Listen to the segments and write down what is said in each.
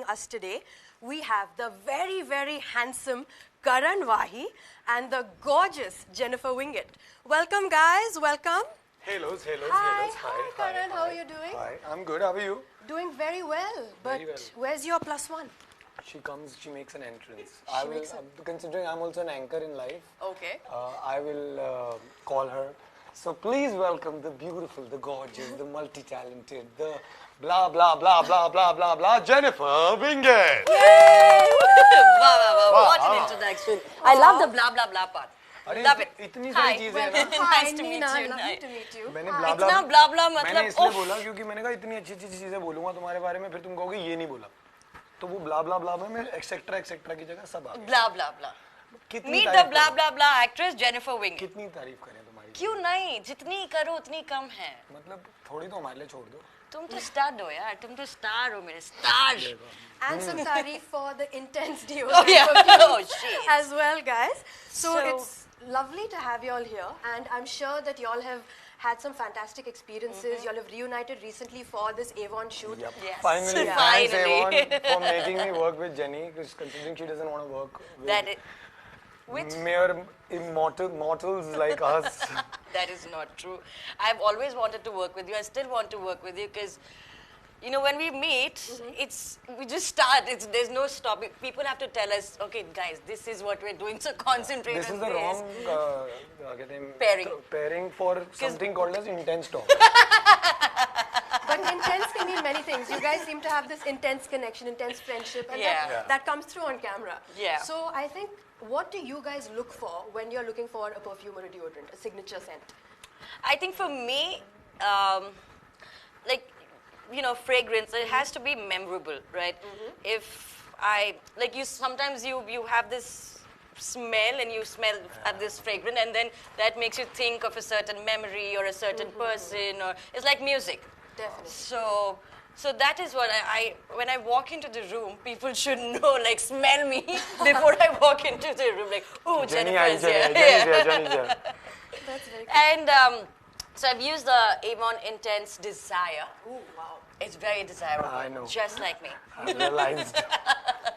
us today, we have the very, very handsome Karan Wahi and the gorgeous Jennifer Winget. Welcome, guys. Welcome. Hellos. Hi, Karan. How are you doing? Hi, I'm good. How are you? Doing very well. But Very well. where's your plus one? She makes an entrance. Considering I'm also an anchor in life, Okay. I will call her. So please welcome the beautiful, the gorgeous, the multi-talented, the blah, blah, blah, blah, blah, blah, blah, Jennifer Winget. Yay! Wow. What an introduction. I love the blah, blah, blah part. Love it. इतनी सारी चीजें हैं ना Nice to meet Nina, you. lovely to meet you. मैंने इतना blah blah blah मैंने मतलब इसलिए बोला क्योंकि मैंने कहा इतनी अच्छी अच्छी चीजें बोलूंगा तुम्हारे बारे में फिर तुम कहोगे ये नहीं बोला तो वो blah blah blah में मैं एक्सेट्रा की जगह सब आ गया blah blah blah. कितनी Meet the तारीफ blah करें? blah blah actress Jennifer Winget. कितनी तारीफ करें तुम्हारी क्यों नहीं? जितनी करो उतनी कम है. मतलब थोड़ी तो हमारे लिए छोड़ दो तुम तो स्टार हो यार. तुम तो स्टार हो मेरे star. And some tarif for the intense deodorant Oh yeah. Oh shit. as well, guys. So So- it's lovely to have you all here, and I'm sure that you all have had some fantastic experiences. You all have reunited recently for this Avon shoot. Yep. Yes. Finally, Yeah. thanks Finally. Avon for making me work with Jenny, because considering she doesn't want to work That with is, which mere mortals like us. that is not true. I've always wanted to work with you. I still want to work with you because, you know, when we meet, we just start. There's no stopping. People have to tell us, okay, guys, this is what we're doing. So concentrate This on is the this. wrong क्या कहते हैं, Pairing. pairing for something called as intense talk. But intense can mean many things. You guys seem to have this intense connection, intense friendship, and Yeah. that comes through on camera. Yeah. So I think, what do you guys look for when you're looking for a perfume or a deodorant, a signature scent? I think for me, like, you know, fragrance, it has to be memorable, right? If I, like you, sometimes you have this smell and you smell at this fragrance and then that makes you think of a certain memory or a certain person, or it's like music. Definitely. So that is what I when I walk into the room, people should know, like, smell me before I walk into the room, like, oh, Jennifer's here. Jenny's here. That's very cool. And so I've used the Avon Intense Desire. Ooh, wow. It's very desirable. I know. Just like me. I realized.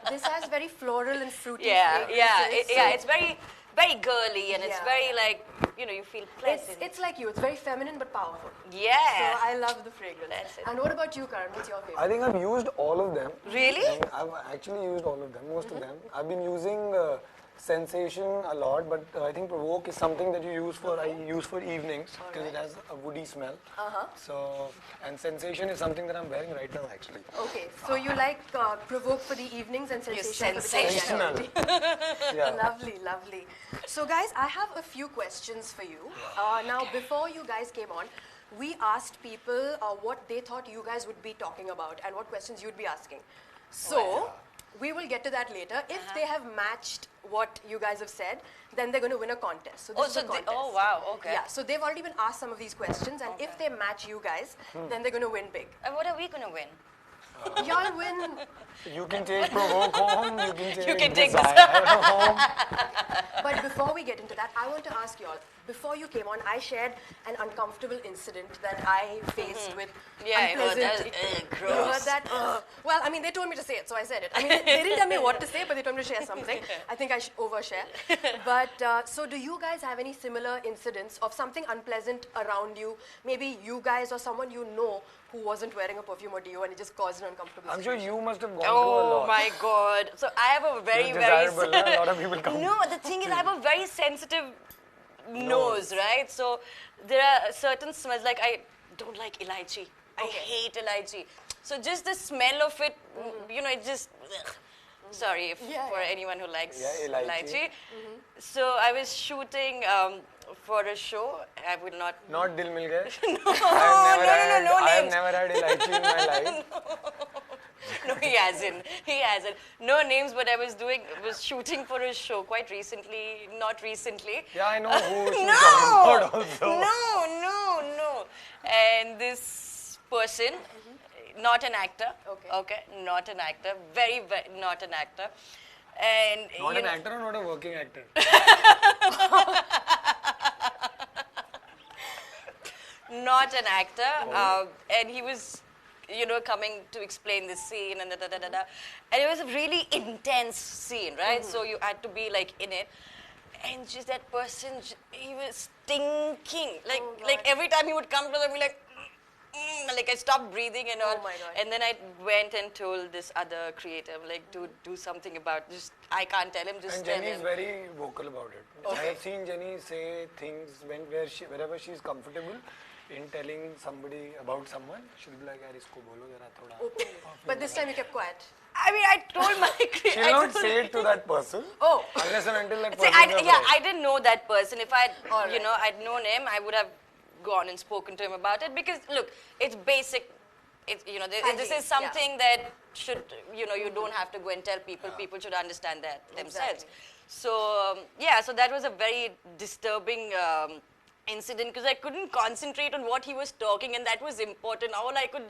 This has very floral and fruity Yeah, fragrances. it's very, very girly and it's Yeah. very like, you know, you feel pleasant. It's like you. It's very feminine but powerful. Yeah. So I love the fragrance. That's it. And what about you, Karan? What's your favorite? I think I've used all of them. Really? And I've actually used all of them, most of them. I've been using Sensation a lot, but I think Provoke is something that I use for evenings because it has a woody smell. So, and Sensation is something that I'm wearing right now actually. Okay, so you like Provoke for the evenings and Sensation for the day. sensational. Yeah. Lovely, lovely. So guys, I have a few questions for you. Now, before you guys came on, we asked people what they thought you guys would be talking about and what questions you'd be asking. So, we will get to that later. If they have matched what you guys have said, then they're going to win a contest. So this is a contest. Oh wow, okay. Yeah, so they've already been asked some of these questions, and if they match you guys, then they're going to win big. And what are we gonna win? Y'all win. You can take Provoke home, you can take this. Desire home. But before we get into that, I want to ask you all. Before you came on, I shared an uncomfortable incident that I faced with Yeah, I heard unpleasant. that. You heard Gross. that? Well, I mean, they told me to say it, so I said it. I mean, they didn't tell me what to say, but they told me to share something. I think I should overshare. But so, do you guys have any similar incidents of something unpleasant around you? Maybe you guys or someone you know who wasn't wearing a perfume or deo, and it just caused an uncomfortable I'm sure situation. you must have gone through a Oh lot. my god. So I have a very, You're very desirable, a lot of people come. No, the thing is I have a very sensitive nose, right? So there are certain smells, like I don't like elaichi. I hate elaichi. So just the smell of it, you know, it just ugh. Sorry if for anyone who likes Yeah, elaichi. So I was shooting for a show. I will not. Not Dil Mil Gaye. No, I have names. never had elaichi in my life. No, he hasn't. He hasn't. No names, but I was shooting for a show quite recently. Not recently. Yeah, I know who she's No! talking about also. No. And this person, not an actor. Okay, not an actor. Very, not an actor. And Not you an know, actor or not a working actor? not an actor. And he was coming to explain this scene and da. And it was a really intense scene, right? So you had to be like in it. And just that person, he was stinking. Like every time he would come close, I'd be like I stopped breathing and all. Oh my God. And then I went and told this other creator, like, to do something about this. I can't tell him, just And tell Jenny is him. very vocal about it. I have seen Jenny say things wherever she is comfortable in telling somebody about someone. She'll be like, "Yaar, isko bolo zara thoda." Openly. But this time you kept quiet. I mean, I told my creator. She'll not say it to that person. Oh. Unless and until that See, person. I didn't know that person. If I'd, All right. I'd known him, I would have gone and spoken to him about it because, look, it's basic. It's, this is something that should, you don't have to go and tell people. People should understand that themselves. Exactly. So, so that was a very disturbing incident because I couldn't concentrate on what he was talking, and that was important. All I could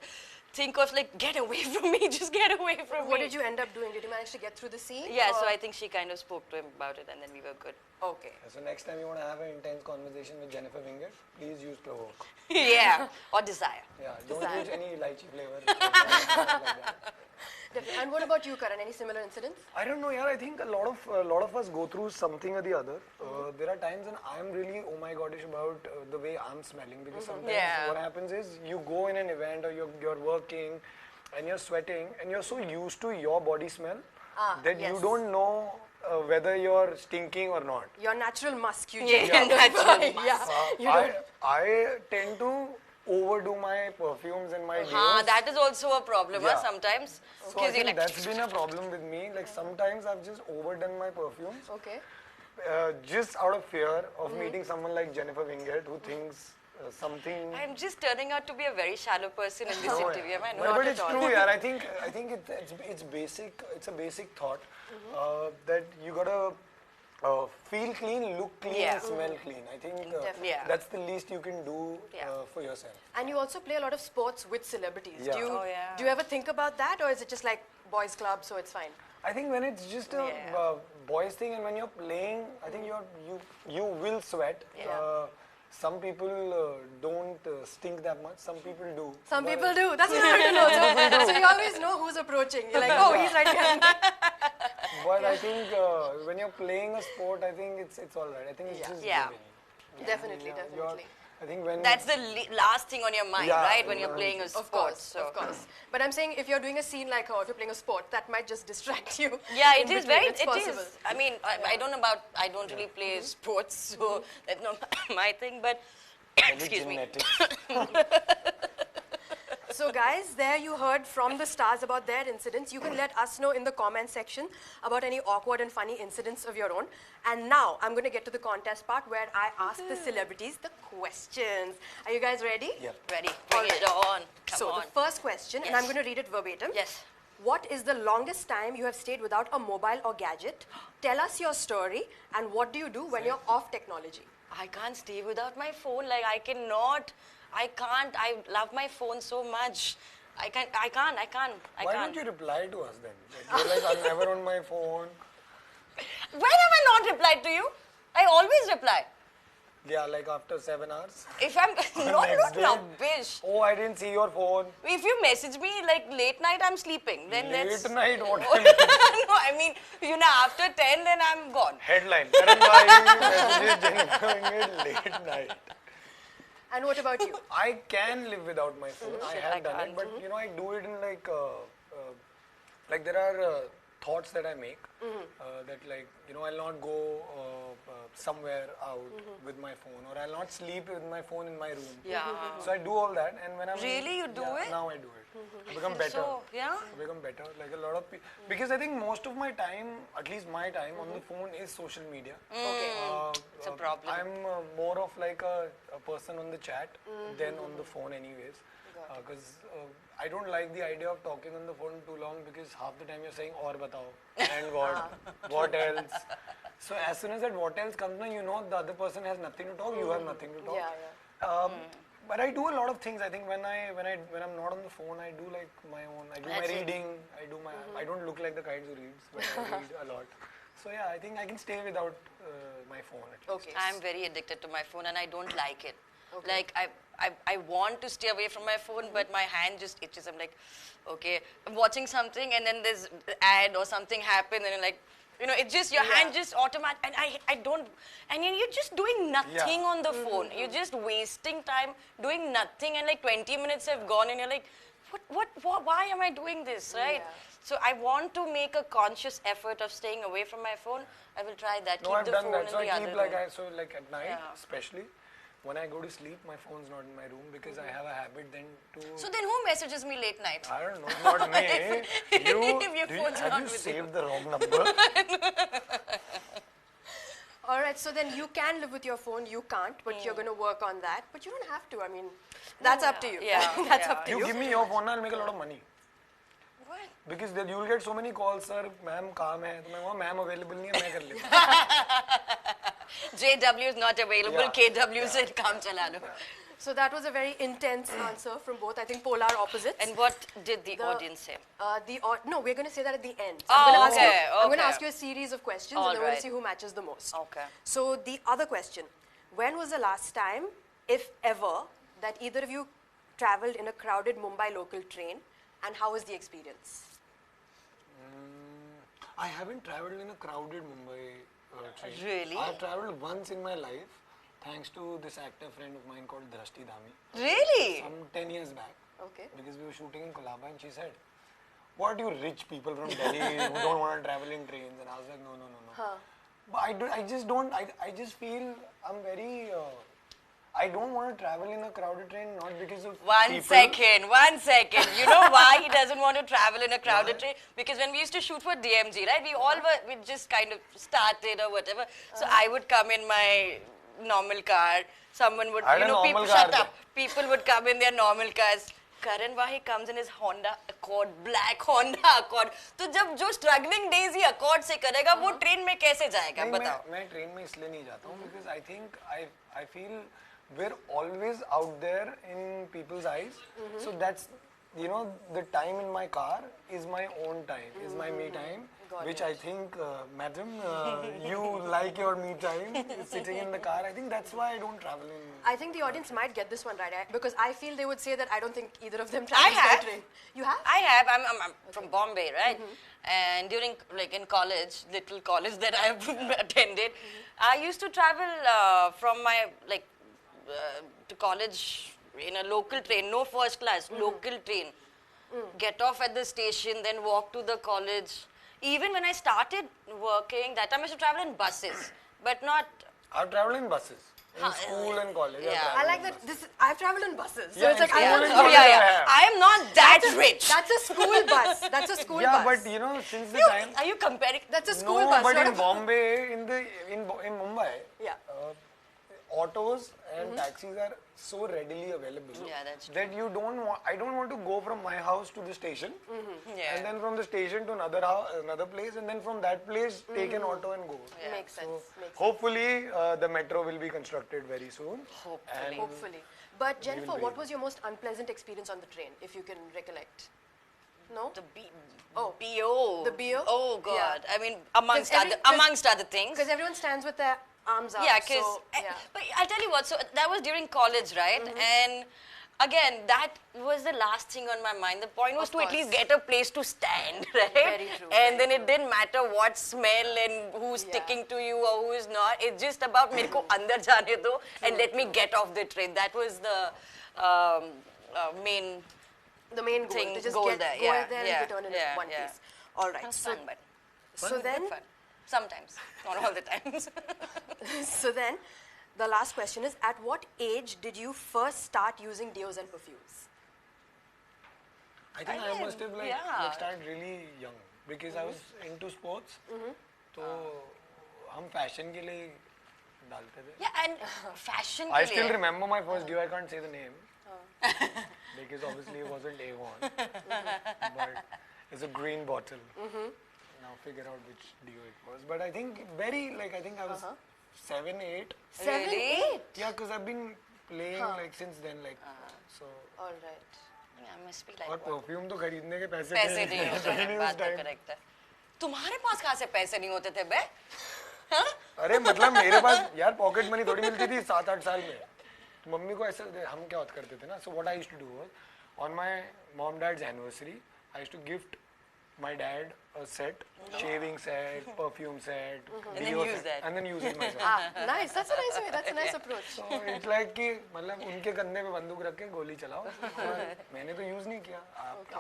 think of, like, get away from me, just get away from me. What did you end up doing? Did you manage to get through the scene? Yeah, or- so I think she kind of spoke to him about it, and then we were good. Okay. So next time you want to have an intense conversation with Jennifer Winget, please use Provoke. Yeah, or desire. Yeah, don't use any lychee flavor. Like that. Definitely. And what about you, Karan? Any similar incidents? I don't know, yeah. I think a lot of us go through something or the other. There are times when I'm really oh my godish about the way I'm smelling because sometimes Yeah. what happens is you go in an event or you're working and you're sweating and you're so used to your body smell that you yes. don't know whether you're stinking or not. Your natural musk, you Yeah, just- naturally. Yeah. I tend to overdo my perfumes and my deos. That is also a problem Yeah. sometimes. So I Because you're think like, that's been a problem with me. Like sometimes I've just overdone my perfumes. Okay. Just out of fear of meeting someone like Jennifer Winget who thinks something. I'm just turning out to be a very shallow person in this No, interview. Am I But, not but at it's all? true, yeah. I think it's basic. It's a basic thought that you gotta feel clean, look clean, Yeah. and smell clean. I think Definitely. Yeah. that's the least you can do Yeah. for yourself. And you also play a lot of sports with celebrities. Yeah. Oh, yeah. Do you ever think about that, or is it just like boys' club, so it's fine? I think when it's just a Yeah. boys thing and when you're playing, I think you will sweat. Yeah. Some people don't stink that much. Some people do. Some But- people do. That's what I want to know. So you always know who's approaching. You're like, oh, he's right behind me. But I think when you're playing a sport, I think it's all right. I think it's just Yeah. giving. Definitely, Yeah, definitely. I think when That's the last thing on your mind, Yeah, right? When you're yeah. playing a Of sport. course, So. of course. But I'm saying if you're doing a scene like her, if you're playing a sport, that might just distract you. Yeah, in it is between. very. It's It possible. is. I mean, I don't know about. I don't really play sports, so that's not my thing. But excuse me. genetics. So guys, there you heard from the stars about their incidents. You can let us know in the comment section about any awkward and funny incidents of your own. And now I'm going to get to the contest part where I ask the celebrities the questions. Are you guys ready? Yeah. Ready? Bring it on. Come So on. the first question, and Yes. I'm going to read it verbatim. Yes. What is the longest time you have stayed without a mobile or gadget? Tell us your story, and what do you do when you're off technology? I can't stay without my phone. Like I cannot. I can't. I love my phone so much. I can't. Why don't you reply to us then? Like, you're like, I'm never on my phone. When have I not replied to you? I always reply. Yeah, like after 7 hours. If I'm not Next day. now, bitch. Oh, I didn't see your phone. If you message me like late night, I'm sleeping. Then that's Late night, what no, I mean, after 10, then I'm gone. Headline. Karan Wahi messages Jennifer Winget late night. And what about you? I can live without my phone. I have done can't. it, but I do it in like there are thoughts that I make that I'll not go somewhere out with my phone, or I'll not sleep with my phone in my room. Yeah. So I do all that, and when I'm Really? You do it? Now I do it. I become better. So, yeah? I become better. Like a lot of people, because I think most of my time, at least my time on the phone is social media. Okay. It's a problem. I'm more of like a person on the chat than on the phone anyways. Because I don't like the idea of talking on the phone too long, because half the time you're saying aur batao and what else. So as soon as that what else comes, the other person has nothing to talk, you have nothing to talk. Yeah. But I do a lot of things. I think when I'm not on the phone, I do like my own. I do my That's it. reading. I don't look like the kinds who reads, but I read a lot. So yeah, I think I can stay without my phone at least. Okay. I'm very addicted to my phone and I don't like it. Like I want to stay away from my phone, but my hand just itches. I'm like, okay, I'm watching something and then there's ad or something happen and you're like, you know, it's just your hand just automatic, and I don't, and you're just doing nothing on the phone. You're just wasting time doing nothing, and like 20 minutes have gone, and you're like, what why am I doing this, right? So I want to make a conscious effort of staying away from my phone. I will try that. No, keep I've the done phone that. in So the I other keep room. like at night, especially when I go to sleep, my phone's not in my room because I have a habit then to. So then who messages me late night? I don't know, not me. If your phone's have not you with saved the wrong number? All right, so then you can live with your phone, you can't, but you're going to work on that. But you don't have to. I mean, that's up to you. Yeah, That's up to You you. give me your phone, I'll make a lot of money. What? Because then you'll get so many calls, sir, ma'am, काम है. तो मैं वहाँ ma'am available नहीं है, मैं कर लेता. JW is not available. Yeah. KW said, "Kam chala lo." So that was a very intense answer from both, I think, polar opposites. And what did the audience say? No, we're going to say that at the end. Oh, I'm going to okay. ask you a series of questions, All and then we're going right. to see who matches the most. Okay. So the other question: when was the last time, if ever, that either of you traveled in a crowded Mumbai local train, and how was the experience? I haven't traveled in a crowded Mumbai train. Really? I've traveled once in my life, thanks to this actor friend of mine called Drashti Dhami. Really? Some 10 years back. Okay. Because we were shooting in Colaba and she said, what you rich people from Delhi who don't want to travel in trains? And I was like, no. But I just feel I'm very, I don't want to travel in a crowded train, not because of One people. second. You know why he doesn't want to travel in a crowded train? Because when we used to shoot for DMG, right, we just kind of started or whatever. So I would come in my normal car. Someone would, I had a normal people, car shut then. up. People would come in their normal cars. Karan Wahi comes in his Honda Accord, black Honda Accord. तो जब जो struggling days ही Accord से करेगा, वो train में कैसे जाएगा? बताओ. मैं train में इसलिए नहीं जाता हूँ because I think I feel we're always out there in people's eyes. So that's, you know, the time in my car is my own time, is my me time, which I think, madam, you like your me time, sitting in the car. I think that's why I don't travel in. I think the audience might get this one right, because I feel they would say that I don't think either of them travels by train. You have? I have. I'm from Bombay, right? And during, like in college, little college that I've attended, I used to travel from my, to college in a local train, no first class, local train. Get off at the station, then walk to the college. Even when I started working, that time I used to travel in buses, but not. I've traveled in buses. In school and college. Yeah. I like that. I've traveled in buses. So Yeah, it's like in I school have and college I am not that rich. That's a school bus. That's a school Yeah, bus. but you know, since the time. Are you comparing? That's a school No, bus. but not in a- Bombay, in Mumbai, Yeah. autos and taxis are so readily available. Yeah, that's true. That you don't want. I don't want to go from my house to the station, Yeah. and then from the station to another place, and then from that place take an auto and go. Makes sense. Makes sense. Hopefully, the metro will be constructed very soon. Hopefully. Hopefully. But Jennifer, will what wait. was your most unpleasant experience on the train, if you can recollect? No? The Oh. BO. The BO? Oh God. Yeah. I mean, amongst other things. Because everyone stands with their arms up. Yeah, because so, yeah. but I'll tell you what. So that was during college, right? And again, that was the last thing on my mind. The point was Of to at least course. get a place to stand, right? Very true, And very then it didn't matter what smell and who's sticking to you or who is not. It's just about मेरे को अंदर जाने दो and let me get off the train. That was the main. The main goal, thing, to just goal get there, go yeah, there yeah, and return in yeah, one yeah. piece. All right. It was So, fun, but so then, fun. Sometimes, not all the times. so then, the last question is: at what age did you first start using deos and perfumes? I think I must have yeah. started really young because I was into sports. तो हम fashion के लिए डालते थे. Yeah, and fashion. I के still लिए. remember my first deo. I can't say the name because obviously it wasn't Avon, but it's a green bottle. Now figure out which deo it was. But I think I think I was 7, 8. 7, Really? 8. Yeah, because I've been playing since then, so. All right. Yeah, must be like और what? Perfume तो खरीदने के पैसे पैसे नहीं होते नहीं हैं, उस बात तो time. करेक्ट है. तुम्हारे पास कहाँ से पैसे नहीं होते थे बे? हाँ? अरे मतलब मेरे पास यार पॉकेट मनी थोड़ी मिलती थी 7-8 साल में. मम्मी को ऐसे हम क्या करते थे ना, so what I used to do was on my mom dad's anniversary I used to gift my dad a set, shaving set, perfume set, And then deo use set, that. and then use it myself. Nice. That's a nice way. That's a nice approach. So it's like कि मतलब उनके कंधे पे बंदूक रख के गोली चलाओ, मैंने तो यूज नहीं किया,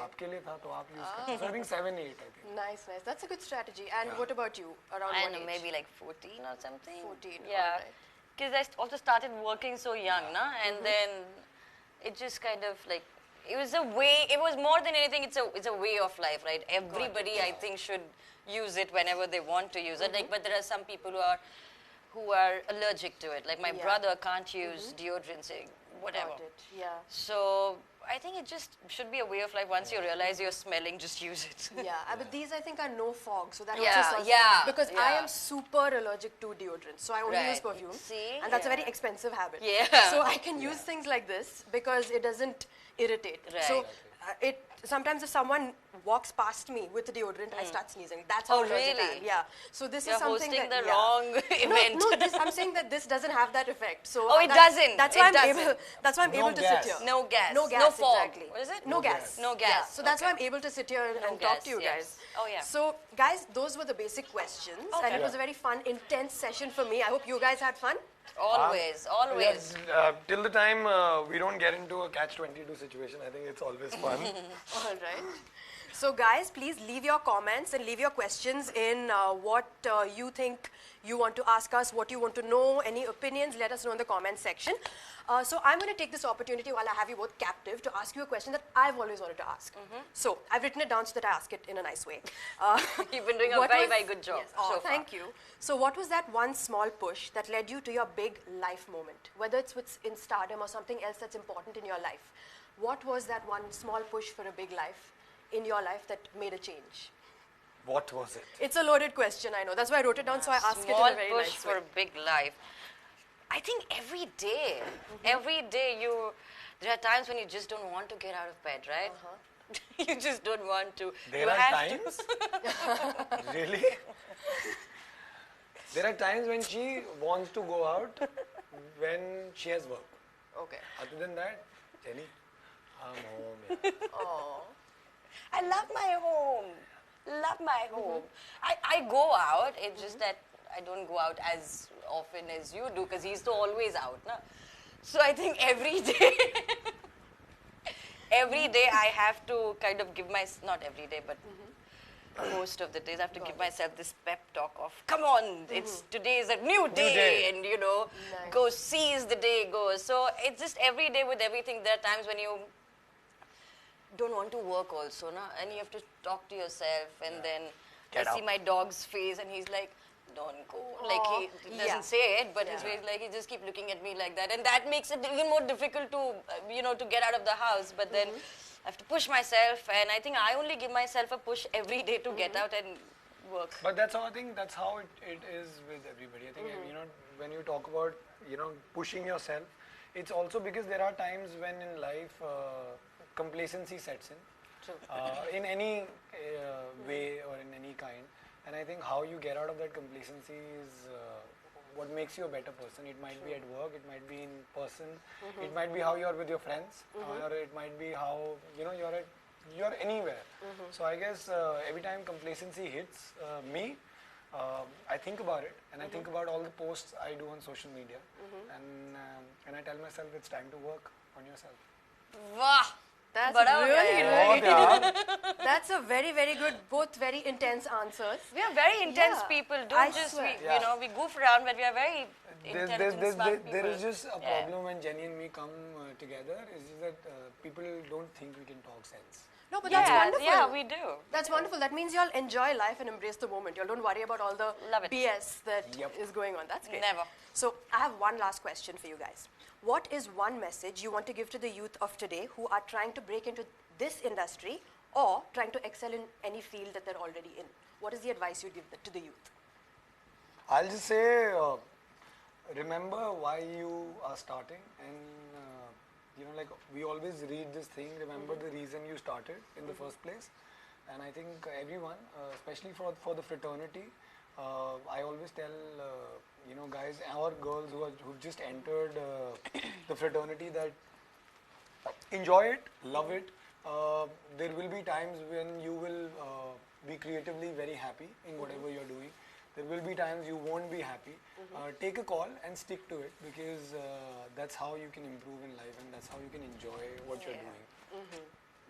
आपके लिए था तो आप यूज करो. So I think 7, 8 I think. Nice. That's a good strategy. And what about you? Around I what don't know, age? maybe like 14 or something. 14, Yeah. alright. Because I also started working so young, na? And then it just kind of like, it was a way, it was more than anything, it's a way of life, right? Everybody, I think, should use it whenever they want to use it. Like, but there are some people who are allergic to it. Like my brother can't use deodorant, say, whatever. Got it. Yeah. So I think it just should be a way of life. Once you realize you're smelling, just use it. Yeah, but these I think are no fog, so that Yeah, also solves yeah, because I yeah. am super allergic to deodorant, so I only use Right. perfume, See? and that's a Yeah. very expensive habit. Yeah. So I can use things like this because it doesn't irritate. So Right. sometimes if someone walks past me with deodorant, I start sneezing. That's how Oh, allergic I am. really? Yeah. So this You're is something hosting that the wrong event. No, I'm saying that this doesn't have that effect. So Oh, it doesn't. That's It why I'm doesn't. able. That's why I'm No able to gas. sit here. No gas. No gas. No fog. Exactly. What is it? No gas. No gas. Yeah. So that's why Okay. I'm able to sit here and No talk gas, to you yes. guys. Oh, yeah. So guys, those were the basic questions, and it was a very fun, intense session for me. I hope you guys had fun. Always, always. Yes, till the time we don't get into a catch-22 situation, I think it's always fun. All right. So guys, please leave your comments and leave your questions in what you think you want to ask us, what you want to know, any opinions, let us know in the comment section. So I'm going to take this opportunity while I have you both captive to ask you a question that I've always wanted to ask. So I've written it down so that I ask it in a nice way. You've been doing a What very, was- very good job Yes. Oh, so far. thank you. So what was that one small push that led you to your big life moment? Whether it's in stardom or something else that's important in your life. What was that one small push for a big life in your life that made a change? What was it? It's a loaded question, I know. That's why I wrote it down, so I ask it in Small a very push nice for way. a big life. I think every day, every day there are times when you just don't want to get out of bed, right? You just don't want to. There you are have times? Really? There are times when she wants to go out when she has work. Okay. Other than that, Jenny, I'm home. Yeah. Oh. I love my home. Love my home. I go out, it's just that I don't go out as often as you do because he's always out. Na? So I think every day, every day I have to kind of give not every day, but most of the days I have to give myself this pep talk of, come on, today is a new day, and Nice. go seize the day goes. So it's just every day with everything. There are times when you don't want to work also, na? And you have to talk to yourself, and then Get I see up. my dog's face and he's like, don't go. Like he doesn't Yeah. say it, but his face, like he just keep looking at me like that, and that makes it even more difficult to to get out of the house. But then I have to push myself, and I think I only give myself a push every day to get out and work. But that's how I think that's how it is with everybody. I think when you talk about pushing yourself, it's also because there are times when in life complacency sets in. In any way or in any kind, and I think how you get out of that complacency is what makes you a better person. It might be at work, it might be in person, it might be how you are with your friends, or it might be how you're anywhere. So I guess every time complacency hits me, I think about it, and I think about all the posts I do on social media, and I tell myself it's time to work on yourself. Wow. That's Bada ho really, gaya. really बहुत यार. That's a very, very good, both very intense answers. We are very intense Yeah, people. I Don't just swear. we goof around, but we are very intelligent, smart people. There is just a Yeah. problem when Jenny and me come together. Is just that people don't think we can talk sense. No, but that's wonderful. Yeah, we do. That's wonderful. That means y'all enjoy life and embrace the moment. Y'all don't worry about all the Love it. BS that is Yep. going on. That's great. Never. So I have one last question for you guys. What is one message you want to give to the youth of today who are trying to break into this industry or trying to excel in any field that they're already in? What is the advice you'd give to the youth? I'll just say, remember why you are starting, and like we always read this thing. Remember the reason you started in the first place, and I think everyone, especially for the fraternity, I always tell guys or girls who've just entered the fraternity that enjoy it, love it. There will be times when you will be creatively very happy in whatever you're doing. There will be times you won't be happy. Take a call and stick to it, because that's how you can improve in life, and that's how you can enjoy what you're doing.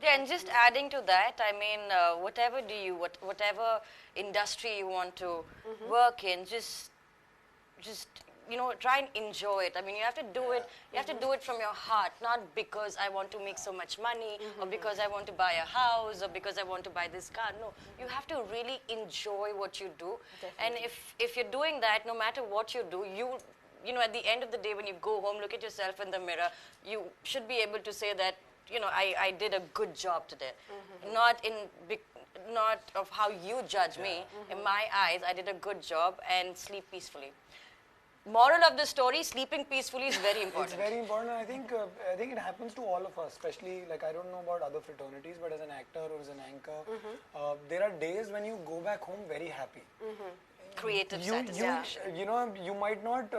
Yeah, and just adding to that, I mean, whatever industry you want to work in, just try and enjoy it. I mean, you have to do it. You have to do it from your heart, not because I want to make so much money, or because I want to buy a house, or because I want to buy this car. No, you have to really enjoy what you do. Definitely. And if you're doing that, no matter what you do, at the end of the day, when you go home, look at yourself in the mirror, you should be able to say that, I did a good job today. Not of how you judge me. In my eyes, I did a good job, and sleep peacefully. Moral of the story, sleeping peacefully is very important. It's very important. I think it happens to all of us, especially, like, I don't know about other fraternities, but as an actor or as an anchor, there are days when you go back home very happy. Creative satisfaction. You might not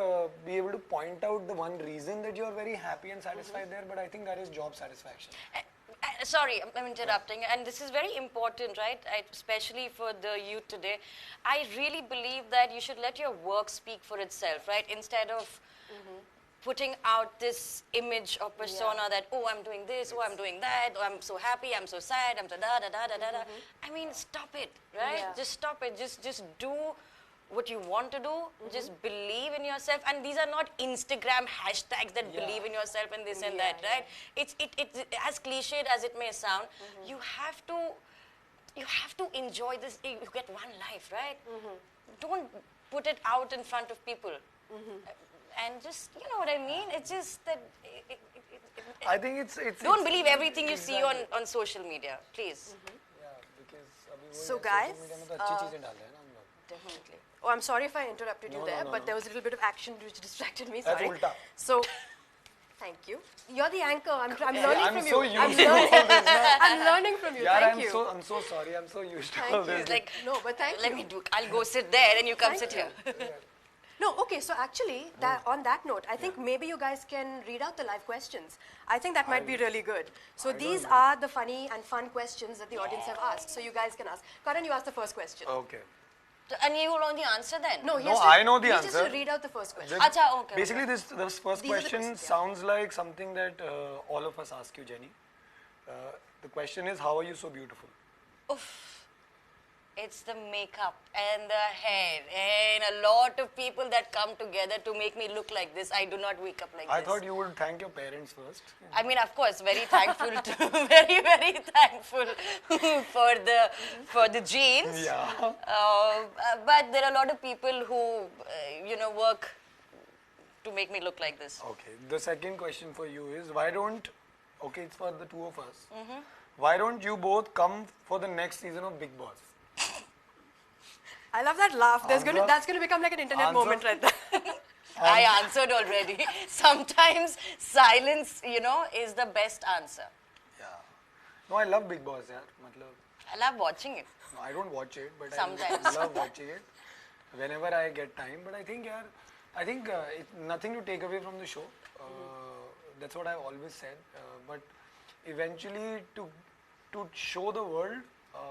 be able to point out the one reason that you're very happy and satisfied there, but I think that is job satisfaction. Sorry, I'm interrupting, and this is very important, right? Especially for the youth today. I really believe that you should let your work speak for itself, right? Instead of putting out this image or persona that, oh, I'm doing this, oh, I'm doing that, oh, I'm so happy, I'm so sad, I'm so da-da-da-da-da-da. I mean, stop it, right? Yeah. Just stop it. Just do what you want to do. Just believe in yourself. And these are not Instagram hashtags that believe in yourself and this and that, right? It's as cliched as it may sound. You have to enjoy this. You get one life, right? Don't put it out in front of people. And just, you know what I mean? It's just that I think it's don't believe everything you see on social media, please. Yeah, because So guys, Definitely. oh, I'm sorry if I interrupted you there, but there was a little bit of action which distracted me. Sorry. That's ulta. So, thank you. You're the anchor. I'm learning I'm from so you. used to all this. I'm learning from you. Yeah, Thank you. I'm so sorry. I'm so used to Thank all you. this. It's like, No, but thank let you. me do. I'll go sit there, and you come Thank sit here. No, okay, so actually, on that note, I think maybe you guys can read out the live questions. I think that might be really good. So these are the funny and fun questions that the audience have asked. So you guys can ask. Karan, you ask the first question. Okay. And you will only answer then? No, he No, has to, I know the he just answer. to read out the first question. Acha, okay. Basically, this first These are the question questions, sounds like something that all of us ask you, Jenny. The question is, how are you so beautiful? Oof. It's the makeup and the hair and a lot of people that come together to make me look like this. I do not wake up like I this. thought you would thank your parents first. I mean, of course, very thankful very, very thankful for the genes. Yeah. But there are a lot of people who, work to make me look like this. Okay. The second question for you is, okay, it's for the two of us. Why don't you both come for the next season of Big Boss? I love that laugh. That's going to become like an internet Answer? moment right there. I answered already. Sometimes silence, is the best answer. Yeah. No, I love Big Boss, yaar. I love watching it. No, I don't watch it, but Sometimes. I love watching it whenever I get time. But I think, it's nothing to take away from the show. That's what I've always said. But eventually, to show the world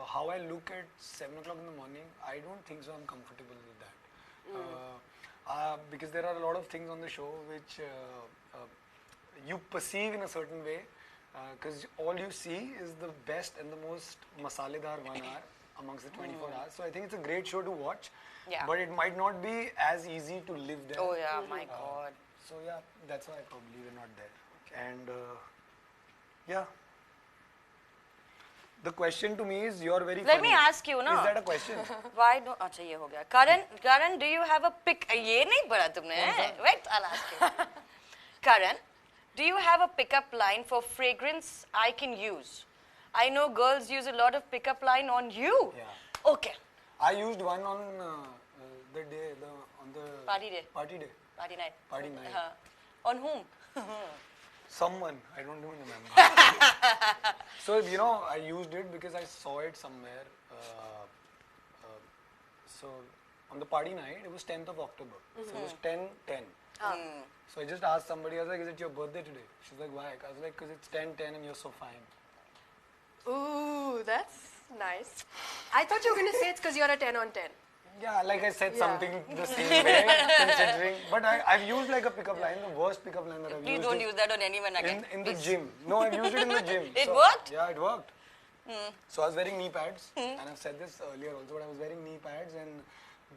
how I look at 7 o'clock in the morning, I don't think so I'm comfortable with that. Because there are a lot of things on the show which you perceive in a certain way, because all you see is the best and the most masaledar 1 hour amongst the 24 hours. So I think it's a great show to watch, but it might not be as easy to live there. Oh yeah, my God. So yeah, that's why probably we're not there. And yeah. The question to me is, you're very Let funny. me ask you, no? Is that a question? Why don't? अच्छा ये हो गया. Karan, do you have a pick? ये नहीं पढ़ा तुमने? Wait, I'll ask you. Karan, do you have a pickup line for fragrance I can use? I know girls use a lot of pickup line on you. Yeah. Okay. I used one on the Party day. Party day. Party night. Party night. On whom? Someone, I don't even remember. So, I used it because I saw it somewhere. So, on the party night, it was 10th of October. So it was 10-10. So I just asked somebody, I was like, is it your birthday today? She's like, why? I was like, because it's 10-10 and you're so fine. Ooh, that's nice. I thought you were going to say it's because you're a 10 on 10. Yeah, like I said something the same way, considering. But I've used like a pickup line, the worst pickup line that I've Please used. don't use that on anyone again. In the gym. No, I've used it in the gym. It worked? Yeah, it worked. So I was wearing knee pads, and I've said this earlier also, but I was wearing knee pads, and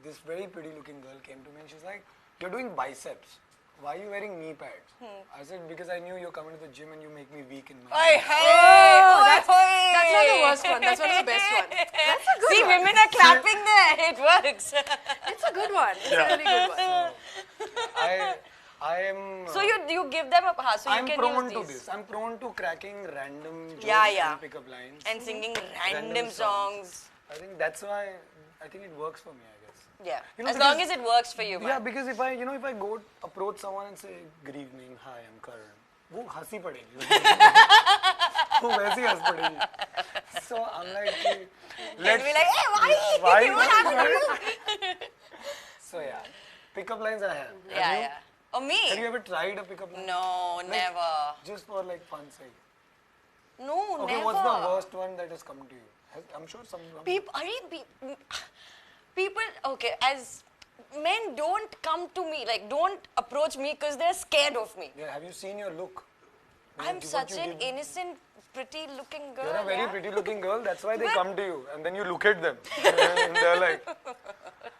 this very pretty looking girl came to me and she's like, you're doing biceps. Why are you wearing knee pads? I said, because I knew you're coming to the gym and you make me weak in my Oi, knees." hey! That's not the worst one. That's one of the best ones. That's a good See, one. women are clapping there. It works. It's a good one. It's a really good one. I am. So you give them a pass. So I'm you can prone use to these. this. I'm prone to cracking random jokes Yeah. and pickup lines. And singing Random random songs. I think that's why. I think it works for me. I guess. Yeah. You know, As long because- as it works for you, man. Yeah, because if I go approach someone and say, "Good evening, hi, I'm Karan," वो हंसी पड़ेगी. वो वैसी हंस पड़ेगी. So I'm like, Let's be like, hey, Wahi, Wahi, what happened to you? So yeah, pickup lines I have. Yeah, Have you? yeah. Oh, me? Have you ever tried a pickup line? No, Like, never. Just for like fun's sake. No, Okay, never. what's the worst one that has come to you? I'm sure some. People, okay, as men don't come to me, like don't approach me because they're scared of me. Yeah, have you seen your look? I'm What such you an give- innocent, pretty looking girl. You're a very yeah? pretty looking girl, that's why they But- come to you. And then you look at them. And they're like,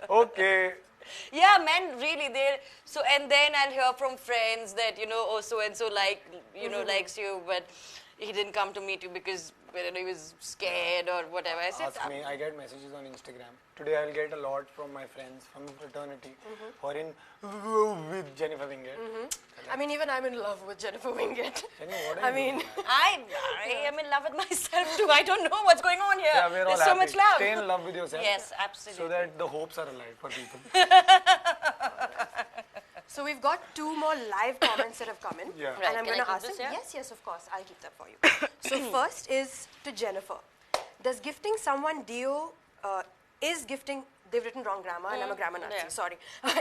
okay. Yeah, men really, so, and then I'll hear from friends that, oh, so-and-so likes you, but he didn't come to meet you because, he was scared or whatever. I said, Ask me, I get messages on Instagram. Today I'll get a lot from my friends from fraternity who are in with Jennifer Winget. I mean, even I'm in love with Jennifer Winget. Jenny, what are I you mean, doing? I am in love with myself too. I don't know what's going on here. Yeah, we're all There's so happy. much love. Stay in love with yourself. Yes, absolutely. So that the hopes are alive for people. so we've got 2 more live comments that have come in. Yeah. Right, And I'm can going I to keep ask this them. here? Yes, of course. I'll keep that for you. So first is to Jennifer. Does gifting someone deo, is gifting, they've written wrong grammar and I'm a grammar Nazi, yeah. sorry.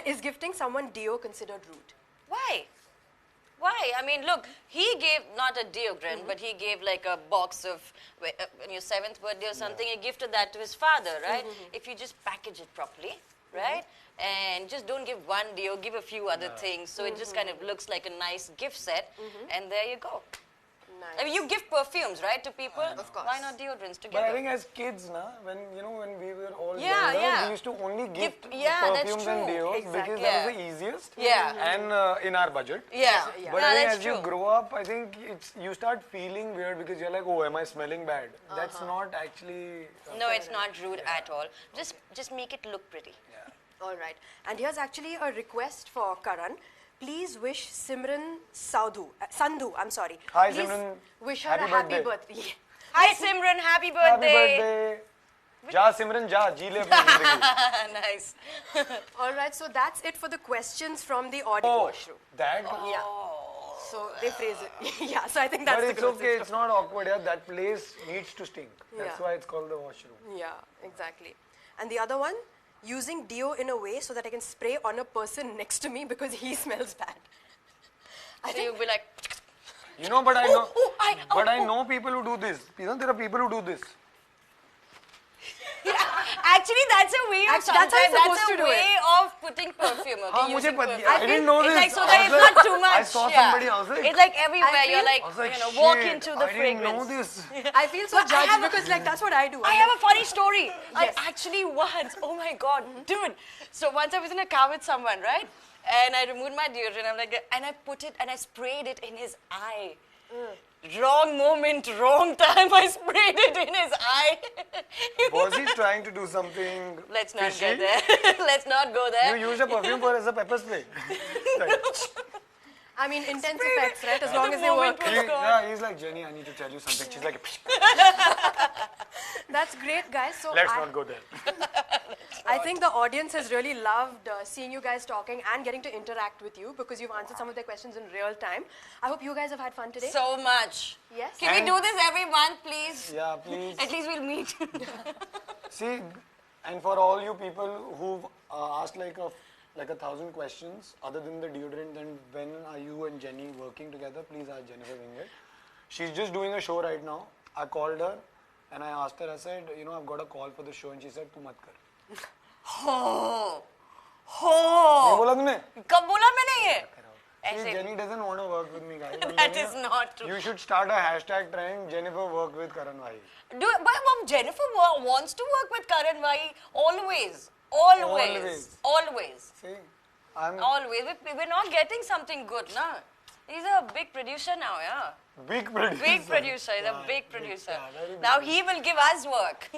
Is gifting someone deo considered rude? Why? Why? I mean, look, he gave not a deodorant, but he gave like a box of, on your 7th birthday or something, he gifted that to his father, right? If you just package it properly, right? And just don't give one deo, give a few other things, so it just kind of looks like a nice gift set, and there you go. Nice. I mean, you give perfumes, right, to people? Of course. Why not deodorants But together? I think as kids, when we were all Yeah, younger, yeah. we used to only gift yeah, that's perfumes and true. deos Exactly. because Yeah. that was the easiest. Yeah. And in our budget. Yeah. Yeah. But No, I think that's as true. you grow up, I think you start feeling weird because you're like, oh, am I smelling bad? That's not actually. No, it's not rude at all. Just make it look pretty. All right. And here's actually a request for Karan. Please wish Simran Sandhu, I'm sorry. Hi, Please Simran. wish her Happy a happy birthday. birthday. Hi, Simran. Happy Happy birthday. birthday. Ja Simran ja, जी ले अपनी जिंदगी. Nice. All right, so that's it for the questions from the audio Oh, washroom. that. Yeah. So they phrase it. Yeah, so I think that's But the it's closest. okay. It's not awkward. Yeah, that place needs to stink. That's Yeah. why it's called the washroom. Yeah, exactly. And the other one, using deo in a way so that I can spray on a person next to me because he smells bad. I So think you'll be like, You know, but I know. oh, I know people who do this. You know, there are people who do this. actually, that's a way of Actually, that's how you're sometimes- supposed to do way of putting perfume. Okay, हाँ, मुझे using पता. perfume. I didn't know this. It's like so I that was it's like- not too much. I saw yeah. somebody. I was like, it's like everywhere. You're like, I was like, walk shit, into the I fragrance. didn't know this. I feel so But I judged have a- because like that's what I do. I I'm have a funny story. Yes. I actually once, oh my God, dude. So once I was in a car with someone, right? And I removed my deodorant, I'm like, and I put it and I sprayed it in his eye. Wrong moment, wrong time, I sprayed it in his eye. Was he trying to do something Let's not fishy? get there. Let's not go there. You use a perfume for as a pepper spray. Like, I mean, intense Sprayed it. effects, right? As The long as they moment work. was gone. yeah, he's like, Jenny, I need to tell you something. She's like, That's great, guys. So let's I, not go there. I think the audience has really loved seeing you guys talking and getting to interact with you because you've answered some of their questions in real time. I hope you guys have had fun today. So much. Yes. Can we do this every month, please? Yeah, please. At least we'll meet. See, And for all you people who've asked like 1,000 questions other than the deodorant, then when are you and Jenny working together? Please ask Jennifer Winget. She's just doing a show right now. I called her and I asked her, I said, you know, I've got a call for the show, and she said, "Tu mat kar." हो ये बोला तूने? कब बोला मैंने ये? See, Jenny doesn't want to work with me, guys. That is not true. You should start a hashtag trend, Jennifer work with Karan Wahi. But Jennifer wants to work with Karan Wahi always. Always. See, I'm Always. We're not getting something good, na? He's a big producer now, yeah. big producer. Big producer. He's a Yeah, big producer. very big Now he will give us work.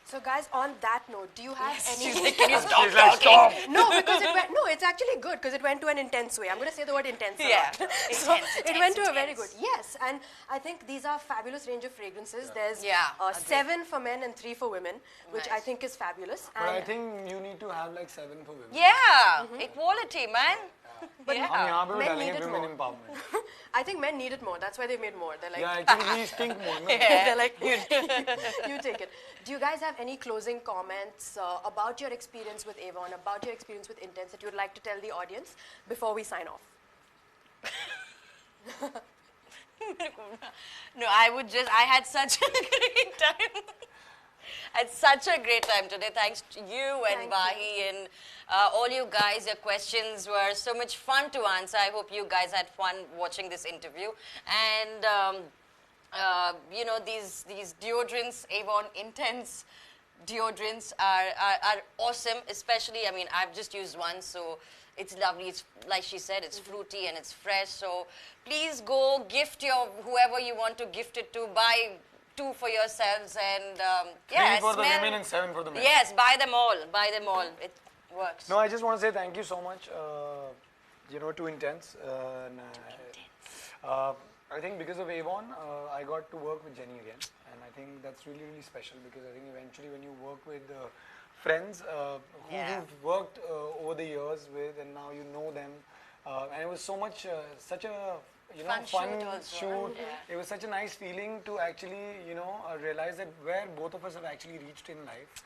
So guys, on that note, do you have any... She's like, can you stop She's like, talking? stop. No, because it went... No, it's actually good because it went to an intense way. I'm going to say the word intense a Yeah. lot. Intense, It went to a intense. very good... Yes, and I think these are fabulous range of fragrances. There's Yeah, agreed. 7 for men and 3 for women, which I Nice. think is fabulous. But I And think you need to have like 7 for women. Yeah. Equality, man. हम यहाँ पे भी Men डालेंगे need it women more. empowerment. I think men need it more. That's why they made more. They're like... Yeah, actually we stink more. No? They're like, you take it. Do you guys have any closing comments about your experience with Avon, about your experience with Intense that you would like to tell the audience before we sign off? No, I had such a great time. Had such a great time today. Thanks to you and Thank Wahi and all you guys. Your questions were so much fun to answer. I hope you guys had fun watching this interview. And you know, these deodorants, Avon Intense deodorants are awesome. Especially, I mean, I've just used one, so it's lovely. It's like she said, it's fruity and it's fresh. So please go gift whoever you want to gift it to. Buy 2 for yourselves and 3 for the women and 7 for the men. Yes, buy them all. Buy them all. It works. No, I just want to say thank you so much, you know, to Intense. I think because of Avon, I got to work with Jenny again. And I think that's really, really special because I think eventually when you work with friends who you've worked over the years with and now you know them. And it was so much, such a fun shoot. Yeah. It was such a nice feeling to actually, realize that where both of us have actually reached in life.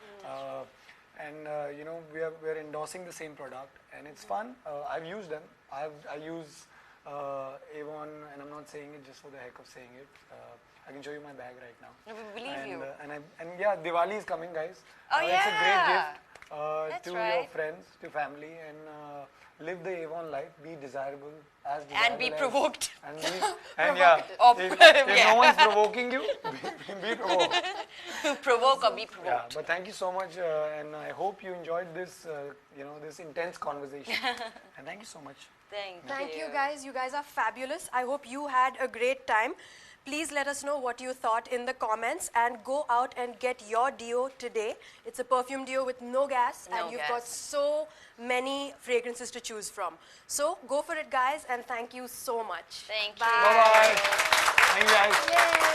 You know, we're endorsing the same product and it's fun. I've used them. I use Avon, and I'm not saying it just for the heck of saying it. I can show you my bag right now. No, we believe you. And yeah, Diwali is coming, guys. Oh, It's a great yeah. gift That's to your right. friends, to family, and live the Avon life. Be desirable, as desirable And be provoked. And yeah, if no one's provoking you, be provoked. Provoke or be Yeah, provoked. but thank you so much, and I hope you enjoyed this, this intense conversation. And thank you so much. Thank you guys. You guys are fabulous. I hope you had a great time. Please let us know what you thought in the comments and go out and get your deo today. It's a perfume deo with no gas and you've got so many fragrances to choose from. So go for it, guys, and thank you so much. Thank you. Bye. Bye-bye. Thank you, guys. Yay.